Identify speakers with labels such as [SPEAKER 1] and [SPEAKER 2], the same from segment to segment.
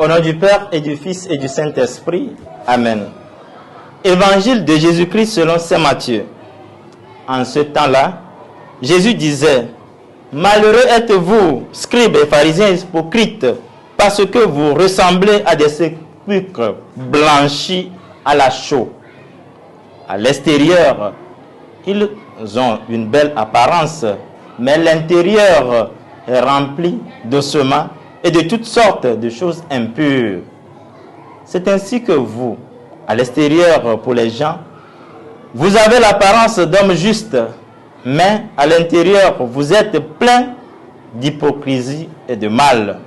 [SPEAKER 1] Au nom du Père et du Fils et du Saint-Esprit. Amen. Évangile de Jésus-Christ selon saint Matthieu. En ce temps-là, Jésus disait: Malheureux êtes-vous, scribes et pharisiens hypocrites, parce que vous ressemblez à des sépulcres blanchis à la chaux. À l'extérieur, ils ont une belle apparence, mais l'intérieur est rempli d'ossements et de toutes sortes de choses impures. C'est ainsi que vous, à l'extérieur pour les gens, vous avez l'apparence d'hommes justes, mais à l'intérieur, vous êtes plein d'hypocrisie et de mal.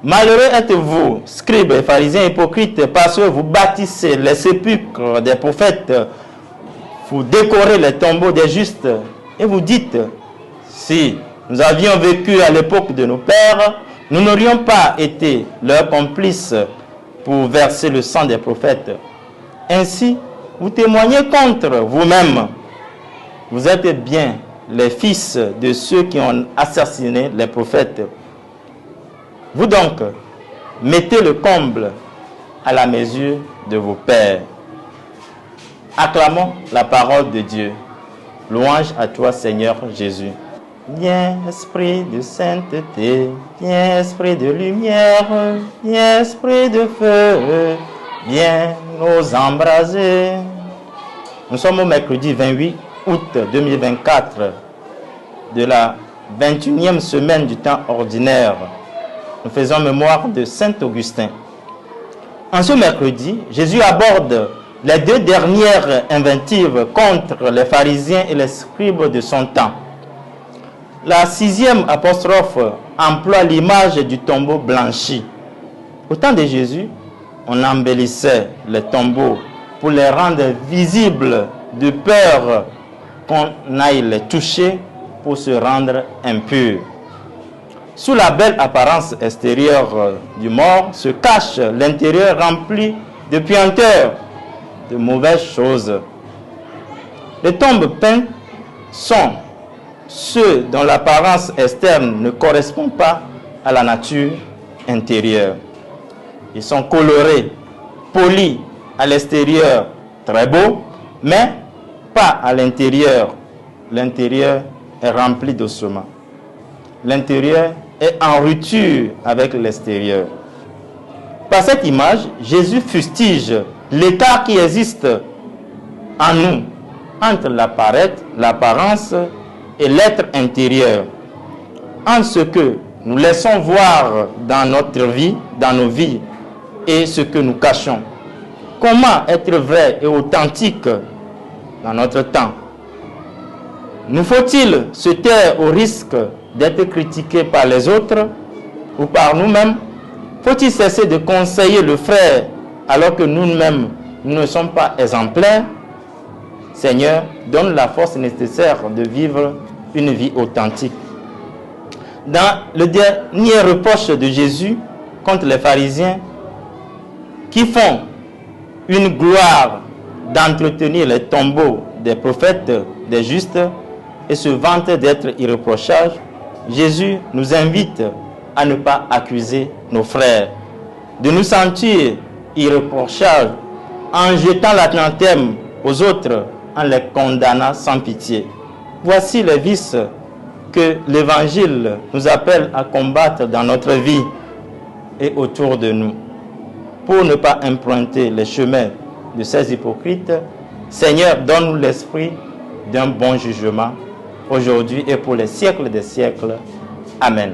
[SPEAKER 1] Malheureux êtes-vous, scribes et pharisiens hypocrites, parce que vous bâtissez les sépulcres des prophètes, vous décorez les tombeaux des justes, et vous dites: si nous avions vécu à l'époque de nos pères, nous n'aurions pas été leurs complices pour verser le sang des prophètes. Ainsi, vous témoignez contre vous-même. Vous êtes bien les fils de ceux qui ont assassiné les prophètes. Vous donc, mettez le comble à la mesure de vos pères. Acclamons la parole de Dieu. Louange à toi, Seigneur Jésus. Viens, esprit de sainteté, viens, esprit de lumière, viens, esprit de feu, viens nous embraser. Nous sommes au mercredi 28 août 2024 de la 21e semaine du temps ordinaire. Nous faisons mémoire de Saint Augustin. En ce mercredi, Jésus aborde les deux dernières invectives contre les pharisiens et les scribes de son temps. La 6e apostrophe emploie l'image du tombeau blanchi. Au temps de Jésus, on embellissait les tombeaux pour les rendre visibles de peur qu'on aille les toucher pour se rendre impurs. Sous la belle apparence extérieure du mort se cache l'intérieur rempli de puanteurs, de mauvaises choses. Les tombes peintes sont ceux dont l'apparence externe ne correspond pas à la nature intérieure. Ils sont colorés, polis à l'extérieur, très beaux, mais pas à l'intérieur. L'intérieur est rempli d'ossements. L'intérieur est en rupture avec l'extérieur. Par cette image, Jésus fustige l'écart qui existe en nous entre l'apparence et l'être intérieur, en ce que nous laissons voir dans notre vie, dans nos vies, et ce que nous cachons. Comment être vrai et authentique dans notre temps? Nous faut-il se taire au risque d'être critiqué par les autres ou par nous-mêmes? Faut-il cesser de conseiller le frère alors que nous-mêmes nous ne sommes pas exemplaires? Seigneur, donne la force nécessaire de vivre une vie authentique. Dans le dernier reproche de Jésus contre les pharisiens qui font une gloire d'entretenir les tombeaux des prophètes, des justes, et se vantent d'être irréprochables, Jésus nous invite à ne pas accuser nos frères, de nous sentir irréprochables en jetant l'anathème aux autres, en les condamnant sans pitié. Voici les vices que l'Évangile nous appelle à combattre dans notre vie et autour de nous. Pour ne pas emprunter les chemins de ces hypocrites, Seigneur, donne-nous l'esprit d'un bon jugement, aujourd'hui et pour les siècles des siècles. Amen.